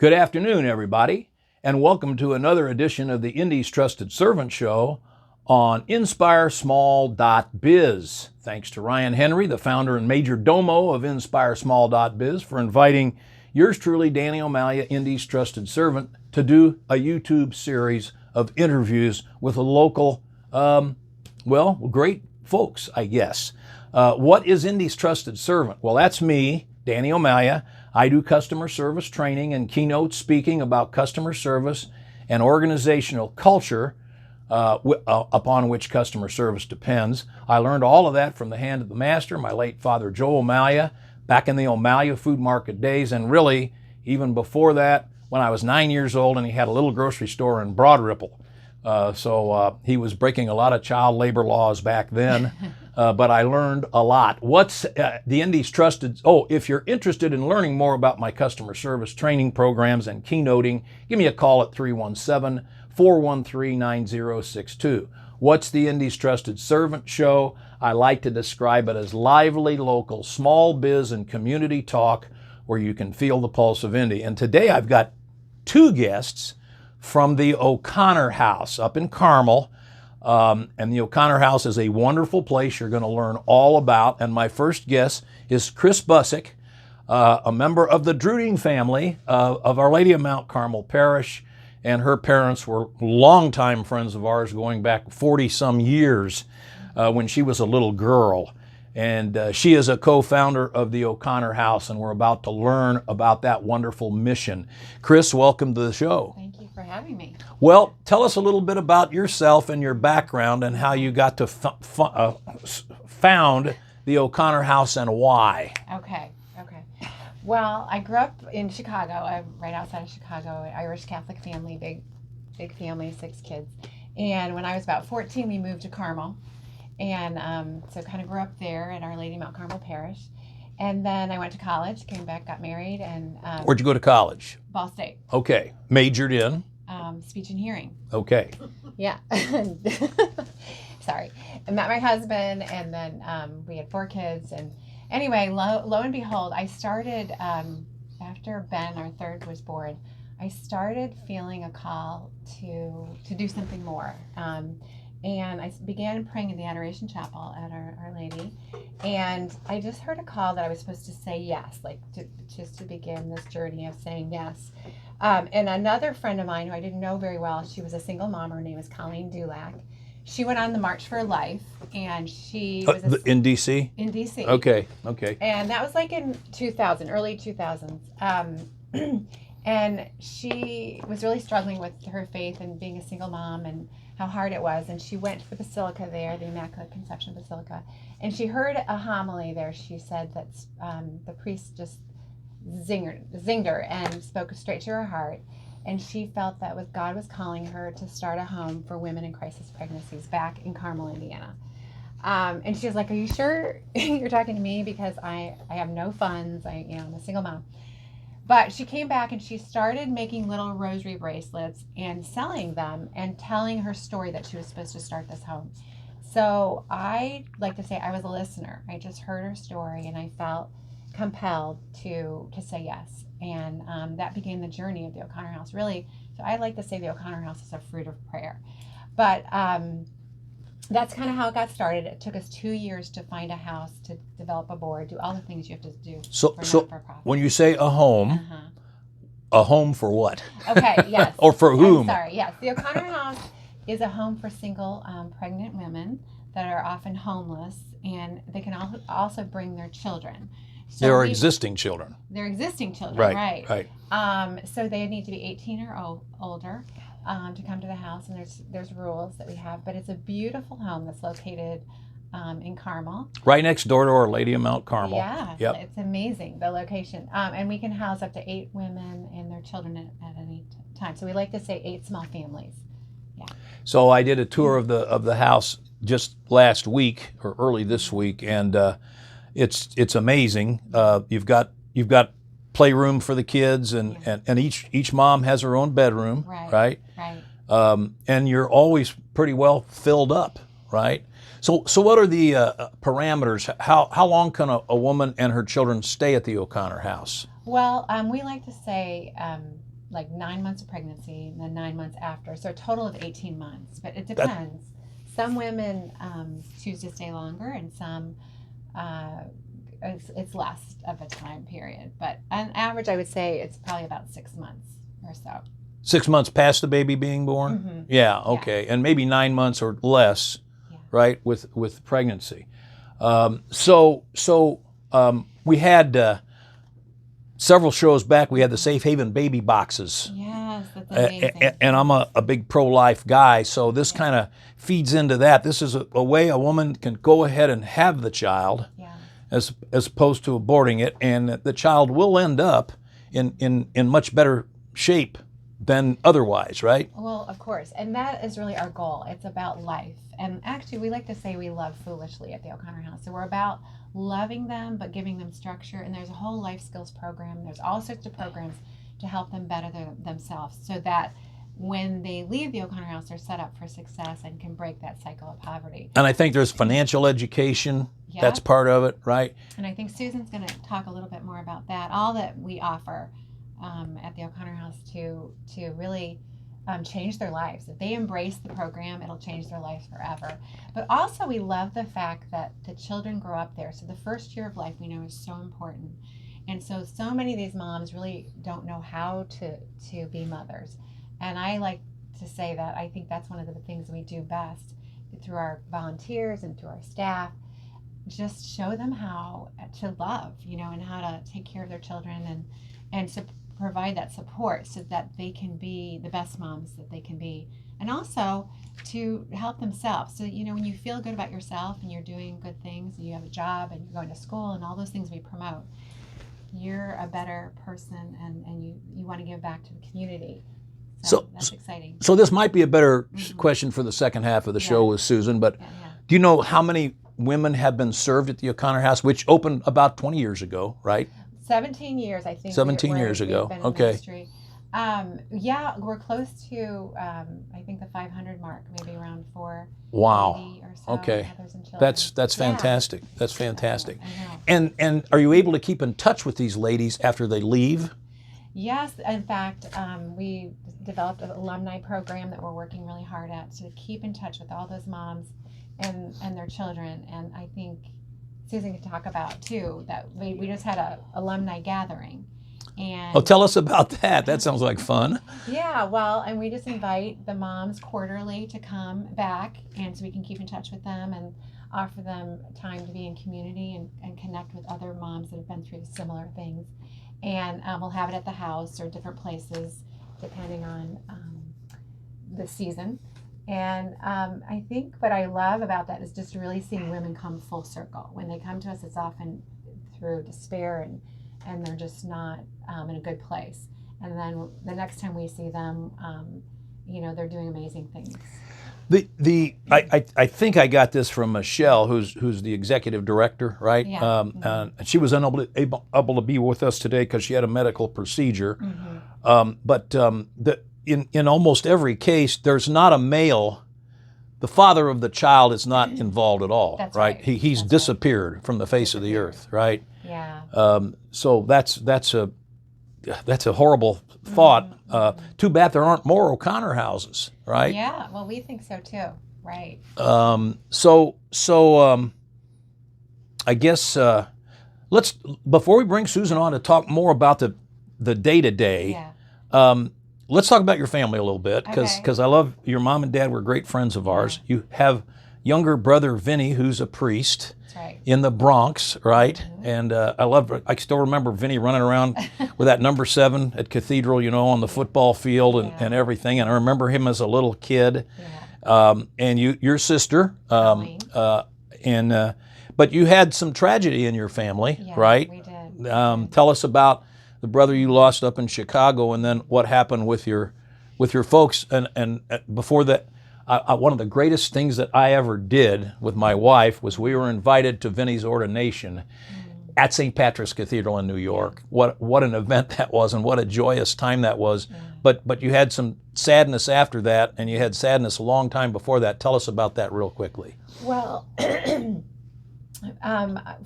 Good afternoon, everybody, and welcome to another edition of the Indy's Trusted Servant Show on InspireSmall.biz. Thanks to Ryan Henry, the founder and major domo of InspireSmall.biz, for inviting yours truly, Danny O'Malia, Indy's Trusted Servant, to do a YouTube series of interviews with a local, great folks, I guess. What is Indy's Trusted Servant? Well, that's me, Danny O'Malia. I do customer service training and keynote speaking about customer service and organizational culture upon which customer service depends. I learned all of that from the hand of the master, my late father, Joe O'Malia, back in the O'Malia food market days, and really even before that, when I was 9 years old and he had a little grocery store in Broad Ripple. So he was breaking a lot of child labor laws back then, but I learned a lot. What's the Indy's Trusted? Oh, if you're interested in learning more about my customer service training programs and keynoting, give me a call at 317-413-9062. What's the Indy's Trusted Servant Show? I like to describe it as lively, local, small biz and community talk where you can feel the pulse of Indy. And today I've got two guests from the O'Connor House up in Carmel. And the O'Connor House is a wonderful place you're going to learn all about. And my first guest is Kris Bussick, a member of the Druding family of Our Lady of Mount Carmel Parish. And her parents were longtime friends of ours going back 40-some years when she was a little girl. And she is a co-founder of the O'Connor House, and we're about to learn about that wonderful mission. Kris, welcome to the show. Thank you for having me. Well, tell us a little bit about yourself and your background and how you got to found the O'Connor House and why. Okay. Well, I grew up in Chicago. I'm right outside of Chicago, Irish Catholic family, big family, 6 kids. And when I was about 14, we moved to Carmel. And so kind of grew up there at Our Lady Mount Carmel Parish. And then I went to college, came back, got married, and... Where'd you go to college? Ball State. Okay. Majored in? Speech and hearing. Okay. Yeah. Sorry. I met my husband, and then we had 4 kids. And anyway, lo and behold, I started, after Ben, our third, was born, I started feeling a call to do something more. And I began praying in the Adoration Chapel at Our Lady. And I just heard a call that I was supposed to say yes, just to begin this journey of saying yes. And another friend of mine who I didn't know very well, she was a single mom. Her name was Colleen Dulac. She went on the March for Life, and she was in D.C.? In D.C. Okay. And that was like in 2000, early 2000s. And she was really struggling with her faith and being a single mom and how hard it was. And she went to the Basilica there, the Immaculate Conception Basilica, and she heard a homily there. She said that the priest just zinged her and spoke straight to her heart. And she felt that God was calling her to start a home for women in crisis pregnancies back in Carmel, Indiana. And she was like, "Are you sure you're talking to me? Because I have no funds. I'm a single mom." But she came back and she started making little rosary bracelets and selling them and telling her story that she was supposed to start this home. So I like to say I was a listener. I just heard her story and I felt compelled to say yes. And that became the journey of the O'Connor House, really. So I like to say the O'Connor House is a fruit of prayer. But that's kind of how it got started. It took us 2 years to find a house, to develop a board, do all the things you have to do for not-for-profit. When you say a home for what? Okay, yes. Or for whom? I'm sorry, yes. The O'Connor House is a home for single pregnant women that are often homeless, and they can also bring their children. So there are existing children. They're existing children, right. So they need to be 18 or older to come to the house, and there's rules that we have. But it's a beautiful home that's located in Carmel. Right next door to Our Lady of Mount Carmel. Yeah, yep. It's amazing, the location. And we can house up to 8 women and their children at any time. So we like to say 8 small families. Yeah. So I did a tour of the house just last week or early this week, and it's amazing. You've got playroom for the kids, and each mom has her own bedroom, right? And you're always pretty well filled up, right? So what are the parameters? How long can a woman and her children stay at the O'Connor House? Well, we like to say like 9 months of pregnancy and then 9 months after. So a total of 18 months, but it depends. Some women choose to stay longer, and some it's less of a time period. But on average, I would say it's probably about 6 months or so. 6 months past the baby being born? Mm-hmm. Yeah, okay. And maybe 9 months or less, right, with pregnancy. We had several shows back, we had the Safe Haven baby boxes. Yes, that's amazing. And I'm a big pro-life guy, so this kind of feeds into that. This is a way a woman can go ahead and have the child as opposed to aborting it, and the child will end up in much better shape than otherwise, right? Well, of course. And that is really our goal. It's about life. And actually, we like to say we love foolishly at the O'Connor House. So we're about loving them, but giving them structure. And there's a whole life skills program. There's all sorts of programs to help them better themselves, so that when they leave the O'Connor House, they're set up for success and can break that cycle of poverty. And I think there's financial education. Yeah. That's part of it, right? And I think Susan's going to talk a little bit more about that. All that we offer at the O'Connor House to really change their lives. If they embrace the program, it'll change their lives forever. But also, we love the fact that the children grow up there. So the first year of life, we know, is so important. And so many of these moms really don't know how to be mothers. And I like to say that I think that's one of the things we do best through our volunteers and through our staff. Just show them how to love, and how to take care of their children and to provide that support so that they can be the best moms that they can be. And also to help themselves. So, when you feel good about yourself and you're doing good things and you have a job and you're going to school and all those things we promote, you're a better person and you want to give back to the community. So that's exciting. So this might be a better question for the second half of the show with Susan, but do you know how many women have been served at the O'Connor House, which opened about 20 years ago, right? 17 years, I think. 17 years ago. Okay. We're close to, I think, the 500 mark, maybe around 480 or so. Okay. Mothers and children. That's fantastic. That's fantastic. I know. And are you able to keep in touch with these ladies after they leave? Yes. In fact, we developed an alumni program that we're working really hard at to keep in touch with all those moms and their children. And I think Susan can talk about, too, that we just had a alumni gathering. And tell us about that. That sounds like fun. Yeah, well, and we just invite the moms quarterly to come back, and so we can keep in touch with them and offer them time to be in community and connect with other moms that have been through similar things. And we'll have it at the house or different places, depending on the season. And I think what I love about that is just really seeing women come full circle. When they come to us, it's often through despair and they're just not in a good place. And then the next time we see them, they're doing amazing things. I think I got this from Michelle, who's the executive director, right? Yeah. And she was unable to be with us today because she had a medical procedure. But in almost every case, there's not a male. The father of the child is not involved at all. That's right? He's disappeared from the face of the earth, right? Yeah. So that's a horrible thought. Too bad there aren't more O'Connor houses, right? Yeah. Well, we think so too. Right. I guess let's, before we bring Susan on to talk more about the day-to-day, let's talk about your family a little bit, because I love your mom and dad were great friends of ours. You have younger brother Vinny, who's a priest. That's right. In the Bronx, right? And I still remember Vinny running around with that number 7 at Cathedral, on the football field and everything. And I remember him as a little kid. And your sister, but you had some tragedy in your family, right? We did. Tell us about the brother you lost up in Chicago, and then what happened with your folks. And before that, one of the greatest things that I ever did with my wife was we were invited to Vinny's ordination at St. Patrick's Cathedral in New York. What an event that was, and what a joyous time that was. But you had some sadness after that, and you had sadness a long time before that. Tell us about that real quickly. Well,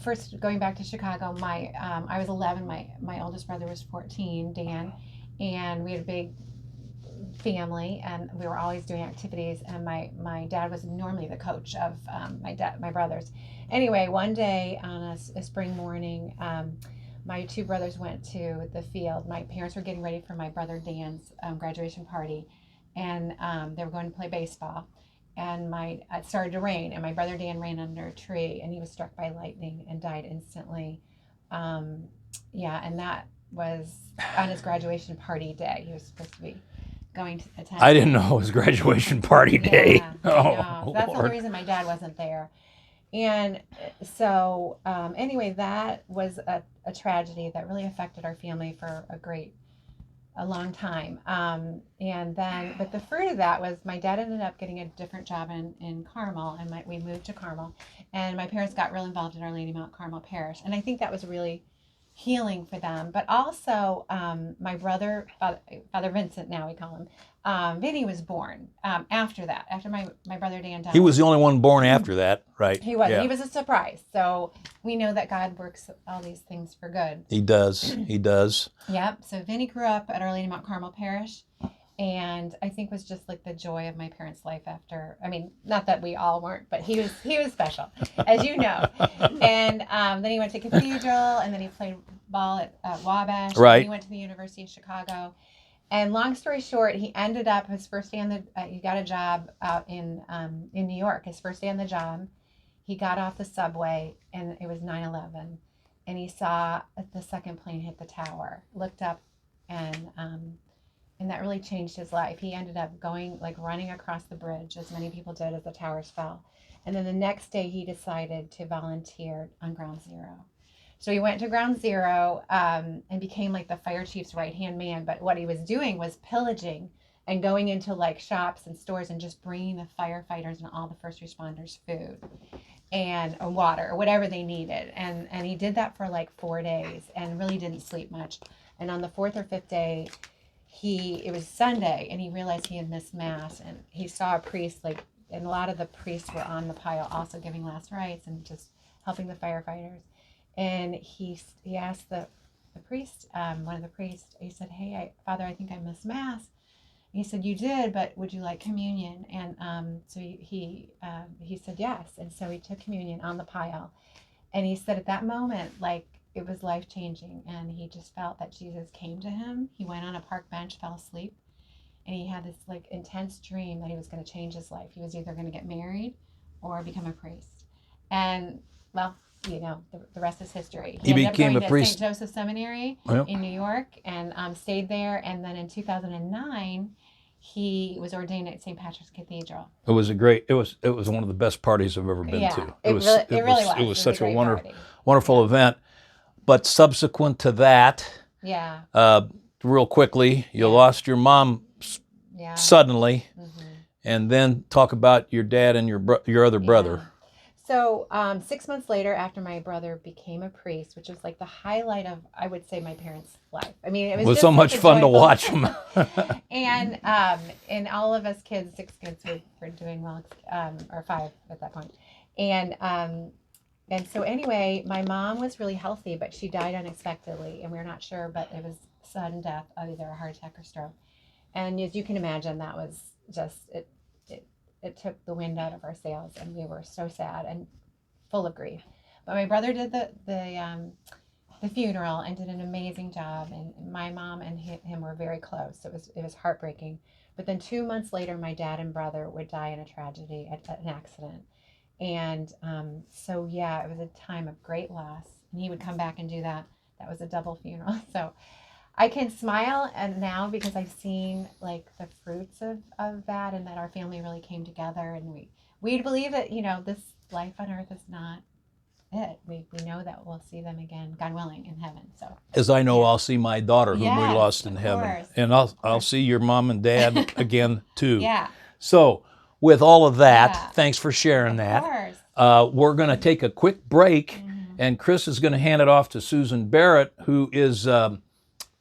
first going back to Chicago, I was 11. My oldest brother was 14, Dan, and we had a big family, and we were always doing activities, and my dad was normally the coach of my brothers. Anyway, one day on a spring morning, my two brothers went to the field. My parents were getting ready for my brother Dan's graduation party, and they were going to play baseball, and it started to rain, and my brother Dan ran under a tree, and he was struck by lightning and died instantly. And that was on his graduation party day. He was supposed to be going to attend. I didn't know it was graduation party day. Yeah, so that's the only reason my dad wasn't there. And so anyway, that was a tragedy that really affected our family for a long time. But the fruit of that was my dad ended up getting a different job in Carmel, and we moved to Carmel, and my parents got real involved in Our Lady Mount Carmel Parish, and I think that was really healing for them. But also my brother, Father Vincent, now we call him, Vinny, was born after that, after my brother Dan died. He was the only one born after that, right? He was. Yeah. He was a surprise. So we know that God works all these things for good. He does. He does. Yep. So Vinny grew up at Our Lady Mount Carmel Parish, and I think was just like the joy of my parents' life after. I mean, not that we all weren't, but he was special, as you know. And then he went to Cathedral, and then he played ball at Wabash. Right. And he went to the University of Chicago. And long story short, he ended up his first day he got a job out in New York. His first day on the job, he got off the subway, and it was 9/11, and he saw the second plane hit the tower. Looked up, and that really changed his life. He ended up running across the bridge, as many people did, as the towers fell. And then the next day, he decided to volunteer on Ground Zero. So he went to Ground Zero and became like the fire chief's right-hand man. But what he was doing was pillaging and going into like shops and stores and just bringing the firefighters and all the first responders food and water or whatever they needed. And he did that for like 4 days and really didn't sleep much. And on the fourth or fifth day, it was Sunday, and he realized he had missed Mass, and he saw a priest, and a lot of the priests were on the pile also giving last rites and just helping the firefighters. And he asked the priest, one of the priests, he said, "Hey, Father, I think I missed Mass." And he said, "You did, but would you like communion?" And so he said yes. And so he took communion on the pile. And he said at that moment, it was life-changing. And he just felt that Jesus came to him. He went on a park bench, fell asleep. And he had this intense dream that he was going to change his life. He was either going to get married or become a priest. And, well, the rest is history. He ended up became going a to priest. St. Joseph Seminary in New York and stayed there. And then in 2009, he was ordained at St. Patrick's Cathedral. It was one of the best parties I've ever been to. It really was. It was such a party. wonderful event. But subsequent to that, real quickly, you lost your mom suddenly, and then talk about your dad and your other brother. So 6 months later, after my brother became a priest, which was like the highlight of, I would say, my parents' life. I mean, it was just so much fun to watch them. And all of us kids, 6 kids, were doing well, or 5 at that point. And so anyway, my mom was really healthy, but she died unexpectedly, and we're not sure, but it was sudden death, either a heart attack or stroke. And as you can imagine, that was just it took the wind out of our sails, and we were so sad and full of grief. But my brother did the funeral and did an amazing job, and my mom and him were very close. It was heartbreaking. But then 2 months later, my dad and brother would die in a tragedy at an accident. And so it was a time of great loss, and he would come back and do that. That was a double funeral. So I can smile now because I've seen the fruits of that, and that our family really came together, and we believe that this life on earth is not it. We know that we'll see them again, God willing, in heaven. So as I know, I'll see my daughter whom we lost in heaven, course. And I'll see your mom and dad again too. Yeah. So with all of that, thanks for sharing that. Of course. We're going to take a quick break, and Kris is going to hand it off to Susan Barrett, who is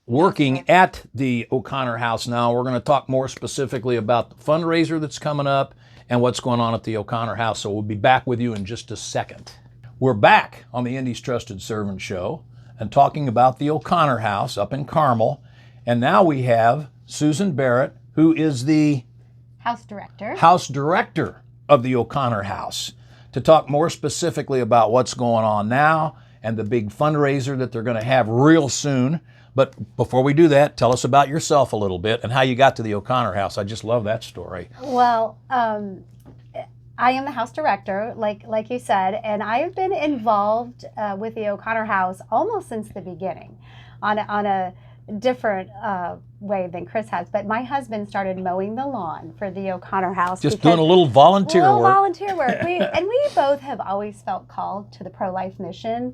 working at the O'Connor House now. We're going to talk more specifically about the fundraiser that's coming up and what's going on at the O'Connor House. So we'll be back with you in just a second. We're back on the Indy's Trusted Servant Show and talking about the O'Connor House up in Carmel. And now we have Susan Barrett, who is the House director. House director of the O'Connor House, to talk more specifically about what's going on now and the big fundraiser that they're going to have real soon. But before we do that, tell us about yourself a little bit and how you got to the O'Connor House. I just love that story. Well, I am the house director, like you said, and I've been involved with the O'Connor House almost since the beginning, on a different way than Kris has. But my husband started mowing the lawn for the O'Connor House. Just doing a little volunteer work. Volunteer work. We both have always felt called to the pro-life mission.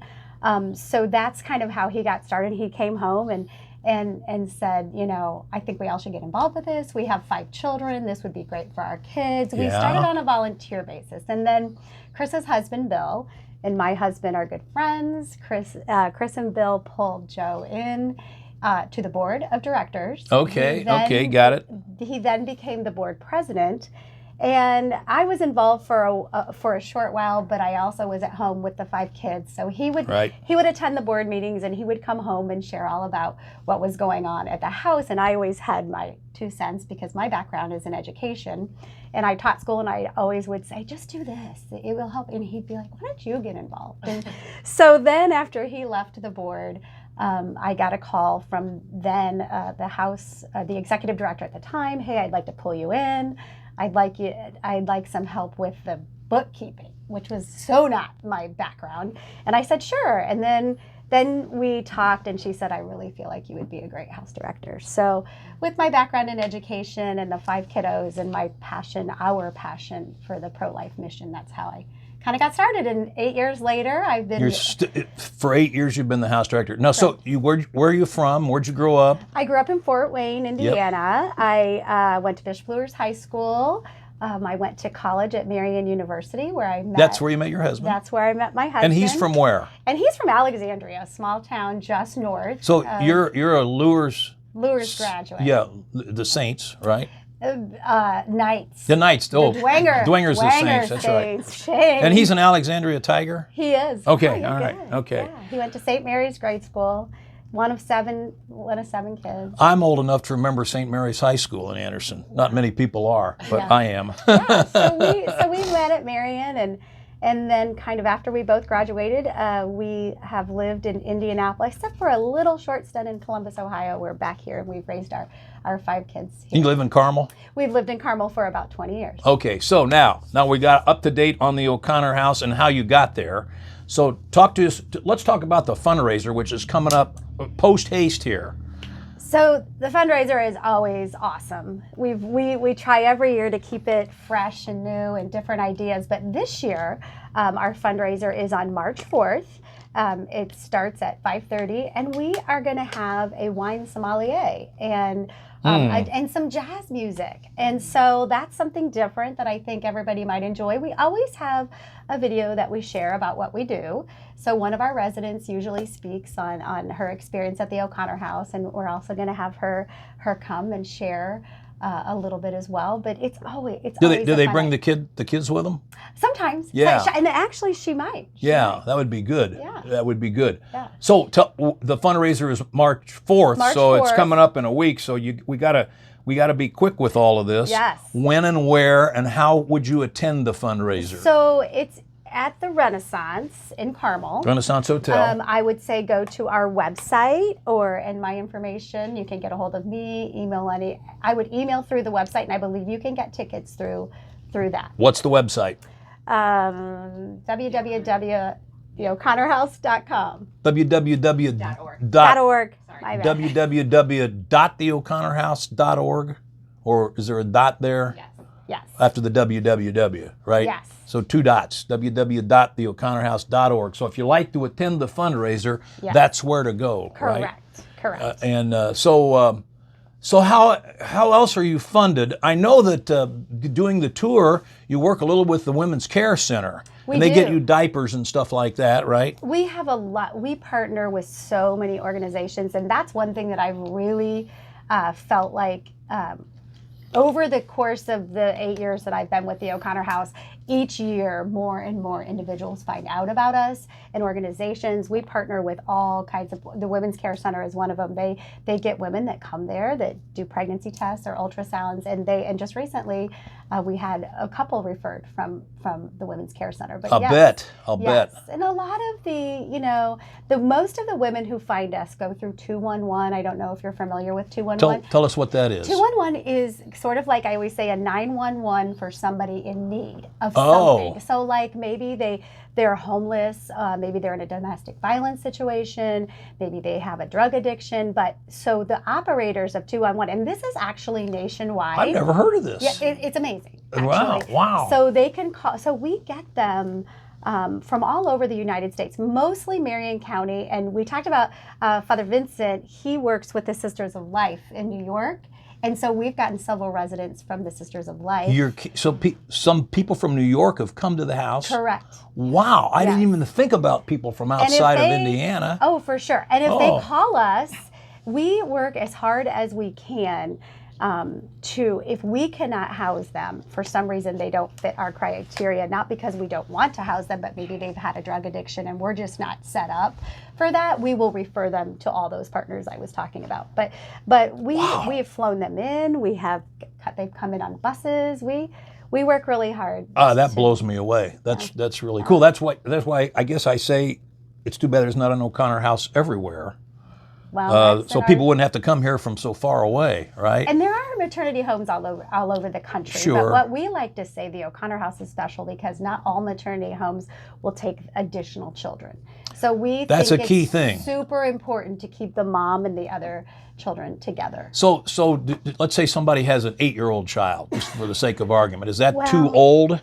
So that's kind of how he got started. He came home and said, you know, I think we all should get involved with this. We have 5 children. This would be great for our kids. We started on a volunteer basis. And then Kris's husband, Bill, and my husband are good friends. Kris and Bill pulled Joe in to the board of directors. Okay, got it. He then became the board president. And I was involved for a short while, but I also was at home with the 5 kids. So he would attend the board meetings, and he would come home and share all about what was going on at the house. And I always had my 2 cents because my background is in education, and I taught school. And I always would say, just do this, it will help. And he'd be like, why don't you get involved? And so then after he left the board, I got a call from then the house, the executive director at the time. Hey, I'd like to pull you in. I'd like some help with the bookkeeping, which was so not my background. And I said, sure. And then we talked, and she said, I really feel like you would be a great house director. So with my background in education and the 5 kiddos and my passion, our passion for the pro-life mission, that's how I kind of got started. And 8 years later, I've been... For 8 years, you've been the house director. Now, so where are you from? Where'd you grow up? I grew up in Fort Wayne, Indiana. Yep. I went to Bishop Luers High School. I went to college at Marian University, where I met... That's where you met your husband? That's where I met my husband. And he's from where? And he's from Alexandria, a small town just north. So you're a Luers graduate. Yeah, the Saints, right? Knights. The Knights. Oh, Dwangers the Saints. That's right. Shame. And he's an Alexandria Tiger? He is. Okay, all right. Okay. Yeah. He went to St. Mary's grade school. One of seven kids. I'm old enough to remember St. Mary's High School in Anderson. Not many people are, but I am. So we met at Marian, and then kind of after we both graduated, we have lived in Indianapolis, except for a little short stint in Columbus, Ohio. We're back here, and we've raised our 5 kids here. You live in Carmel? We've lived in Carmel for about 20 years. Okay, so now we got up to date on the O'Connor House and how you got there. So talk to us. Let's talk about the fundraiser, which is coming up post haste here. So the fundraiser is always awesome. We try every year to keep it fresh and new and different ideas. But this year, our fundraiser is on March 4th. It starts at 5:30, and we are going to have a wine sommelier and some jazz music. And so that's something different that I think everybody might enjoy. We always have a video that we share about what we do. So one of our residents usually speaks on her experience at the O'Connor House, and we're also going to have her come and share a little bit as well. But it's always do they bring the kids with them? Sometimes. Yeah. And actually she might. That would be good. Yeah. That would be good. Yeah. So the fundraiser is March 4th, so it's coming up in a week. So we gotta be quick with all of this. Yes. When and where and how would you attend the fundraiser? So it's at the Renaissance in Carmel. Renaissance Hotel. I would say go to our website and my information. You can get a hold of me, I would email through the website, and I believe you can get tickets through that. What's the website? www.theoconnorhouse.com. www.org. www.theoconnorhouse.org, or is there a dot there? Yes. After the www, right? Yes. So 2 dots, www.theoconnorhouse.org. So if you like to attend the fundraiser, that's where to go, right? Correct. So how else are you funded? I know that doing the tour, you work a little with the Women's Care Center. And they get you diapers and stuff like that, right? We have a lot. We partner with so many organizations, and that's one thing that I've really felt like over the course of the 8 years that I've been with the O'Connor House, each year more and more individuals find out about us and organizations. We partner with all kinds of, the Women's Care Center is one of them. They get women that come there that do pregnancy tests or ultrasounds, and just recently we had a couple referred from the Women's Care Center. But I'll bet. And a lot of most of the women who find us go through 211. I don't know if you're familiar with 211. Tell us what that is. 211 is sort of like, I always say, a 911 for somebody in need of something. So like maybe they're homeless, maybe they're in a domestic violence situation, maybe they have a drug addiction. But so the operators of 211, and this is actually nationwide. I've never heard of this. Yeah, it's amazing. Actually. Wow. So they can call. So we get them from all over the United States, mostly Marion County. And we talked about Father Vincent. He works with the Sisters of Life in New York. And so we've gotten several residents from the Sisters of Life. Some people from New York have come to the house? Correct. Wow. I didn't even think about people from outside of Indiana. Oh, for sure. And if they call us, we work as hard as we can if we cannot house them, for some reason they don't fit our criteria, not because we don't want to house them, but maybe they've had a drug addiction and we're just not set up for that, we will refer them to all those partners I was talking about. But we have flown them in. They've come in on buses. We work really hard. That blows me away. That's really cool. That's why I guess I say it's too bad there's not an O'Connor House everywhere. Well, so people wouldn't have to come here from so far away, right? And there are maternity homes all over the country. Sure. But what we like to say, the O'Connor House is special because not all maternity homes will take additional children. So that's a key thing. Super important to keep the mom and the other children together. So let's say somebody has an 8-year-old child, just for the sake of argument. Is that too old?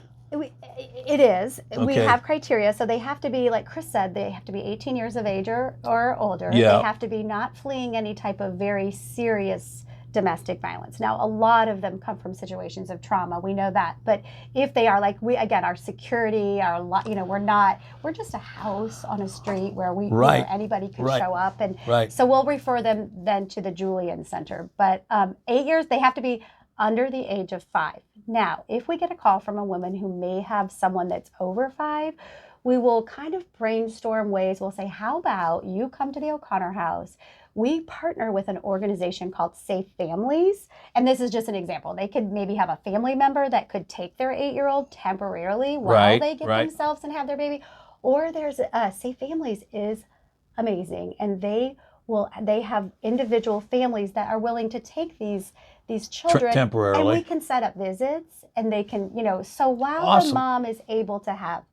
It is. Okay. We have criteria. So they have to be, like Kris said, they have to be 18 years of age or older. Yeah. They have to be not fleeing any type of very serious domestic violence. Now, a lot of them come from situations of trauma. We know that. But if they are, like, our security, we're just a house on a street where where anybody can show up. And so we'll refer them then to the Julian Center. But 8 years, they have to be under the age of 5. Now, if we get a call from a woman who may have someone that's over 5, we will kind of brainstorm ways. We'll say, how about you come to the O'Connor House? We partner with an organization called Safe Families. And this is just an example. They could maybe have a family member that could take their 8-year-old temporarily while they get themselves and have their baby. Or there's Safe Families is amazing. And they have individual families that are willing to take these children temporarily, and we can set up visits, and they can, so while the mom is able to have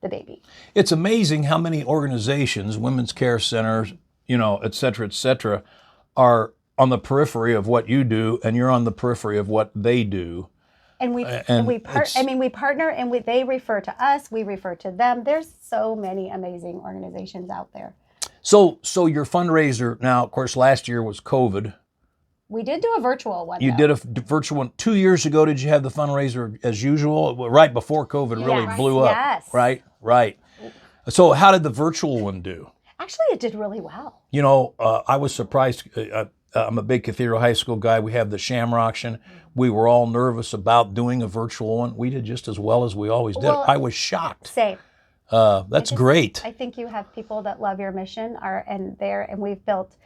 the baby. It's amazing how many organizations, women's care centers, et cetera, are on the periphery of what you do, and you're on the periphery of what they do. And we partner, and they refer to us, we refer to them. There's so many amazing organizations out there. So your fundraiser now, of course, last year was COVID. We did do a virtual one. You did a virtual one. 2 years ago, did you have the fundraiser as usual? Right before COVID really blew up. Yes. Right. So how did the virtual one do? Actually, it did really well. I was surprised. I'm a big Cathedral High School guy. We have the Shamrock-tion. We were all nervous about doing a virtual one. We did just as well as we always did. Well, I was shocked. Same. That's great. I think you have people that love your mission and we've built,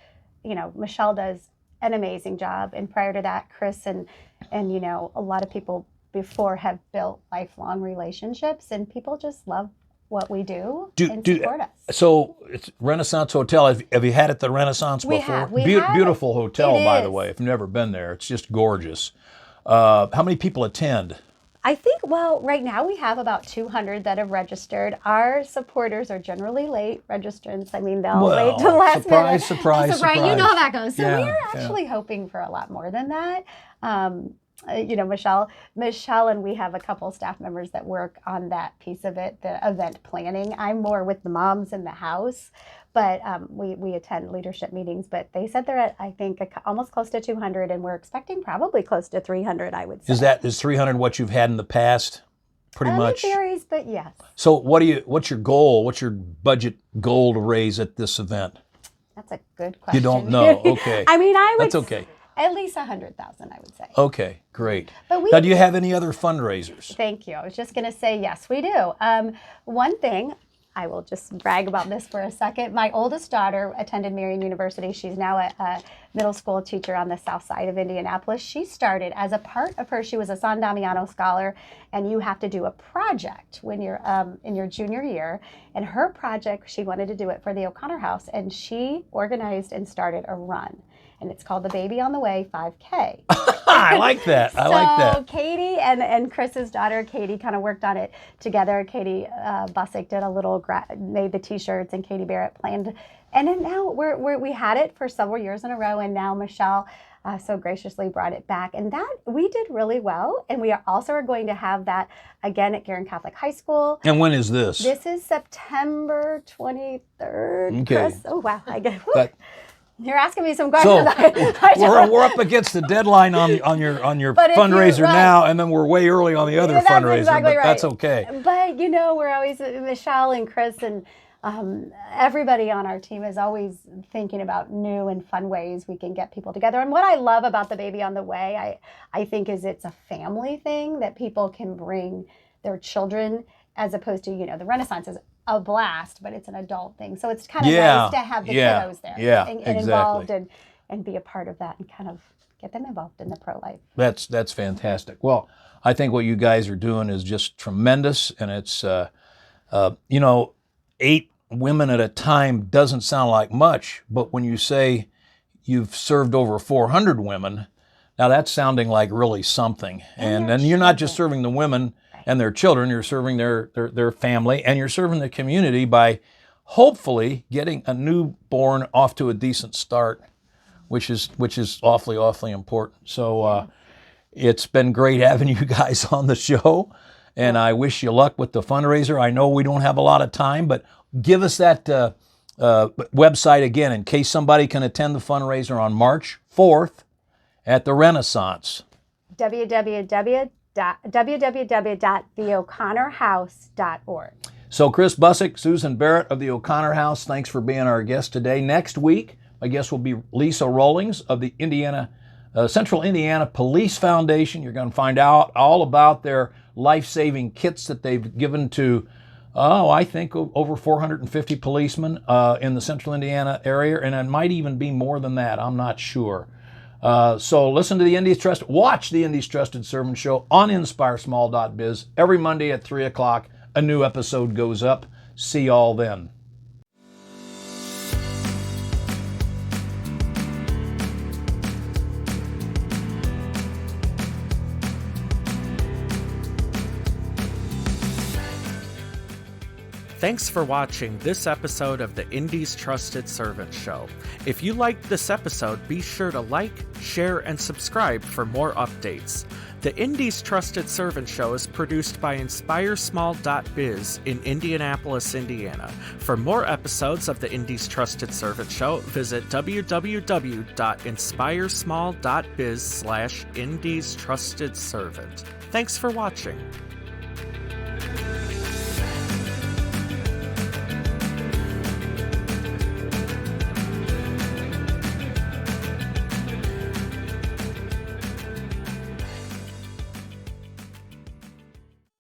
Michelle does an amazing job. And prior to that, Kris and a lot of people before have built lifelong relationships, and people just love what we do and support us. So it's Renaissance Hotel. Have you had it at the Renaissance before? Beautiful hotel, by the way. If you've never been there, it's just gorgeous. How many people attend? I think, right now we have about 200 that have registered. Our supporters are generally late registrants. I mean, they'll wait till the last minute. Surprise. You know how that goes. So we're actually hoping for a lot more than that. Michelle and we have a couple staff members that work on that piece of it, the event planning. I'm more with the moms in the house, but we attend leadership meetings. But they said they're at, I think, almost close to 200, and we're expecting probably close to 300, I would say. Is 300 what you've had in the past? Pretty much. It varies, but yes. So what's your goal? What's your budget goal to raise at this event? That's a good question. You don't know. Okay. I mean, That's okay. At least 100,000, I would say. Okay, great. But Now, do you have any other fundraisers? Thank you. I was just going to say, yes, we do. One thing, I will just brag about this for a second. My oldest daughter attended Marian University. She's now a middle school teacher on the south side of Indianapolis. She started as a part of her, she was a San Damiano scholar, and you have to do a project when you're in your junior year. And her project, she wanted to do it for the O'Connor House, and she organized and started a run. And it's called the Baby on the Way 5K. I like that. I like that. So Katie and Kris's daughter, Katie, kind of worked on it together. Katie Bussick did a little, made the T-shirts, and Katie Barrett planned. And then now we had it for several years in a row, and now Michelle so graciously brought it back. And that, we did really well. And we are going to have that again at Guerin Catholic High School. And when is this? This is September 23rd, Okay. Kris. Oh, wow. That, You're asking me some questions. So we're up against the deadline on your fundraiser now, and then we're way early on the other fundraiser. Exactly right. That's okay. But we're always, Michelle and Kris and everybody on our team is always thinking about new and fun ways we can get people together. And what I love about the Baby on the Way, I think, is it's a family thing that people can bring their children, as opposed to the Renaissance is a blast, but it's an adult thing. So it's kind of nice to have the kiddos there and involved and be a part of that and kind of get them involved in the pro-life. That's fantastic. Well, I think what you guys are doing is just tremendous, and it's 8 women at a time doesn't sound like much, but when you say you've served over 400 women, now that's sounding like really something. And you're not just serving the women and their children, you're serving their family, and you're serving the community by hopefully getting a newborn off to a decent start, which is awfully important. So it's been great having you guys on the show, and I wish you luck with the fundraiser. I know we don't have a lot of time, but give us that website again in case somebody can attend the fundraiser on March 4th at the Renaissance. www.theoconnorhouse.org. So Kris Bussick, Susan Barrett of the O'Connor House, thanks for being our guest today. Next week, my guest will be Lisa Rollings of the Central Indiana Police Foundation. You're going to find out all about their life-saving kits that they've given to, I think over 450 policemen in the Central Indiana area, and it might even be more than that. I'm not sure. So listen to watch the Indy's Trusted Servant Show on InspireSmall.biz every Monday at 3 o'clock. A new episode goes up. See y'all then. Thanks for watching this episode of the Indy's Trusted Servant Show. If you liked this episode, be sure to like, share, and subscribe for more updates. The Indy's Trusted Servant Show is produced by InspireSmall.biz in Indianapolis, Indiana. For more episodes of the Indy's Trusted Servant Show, visit www.inspiresmall.biz/Indy's Trusted Servant. Thanks for watching.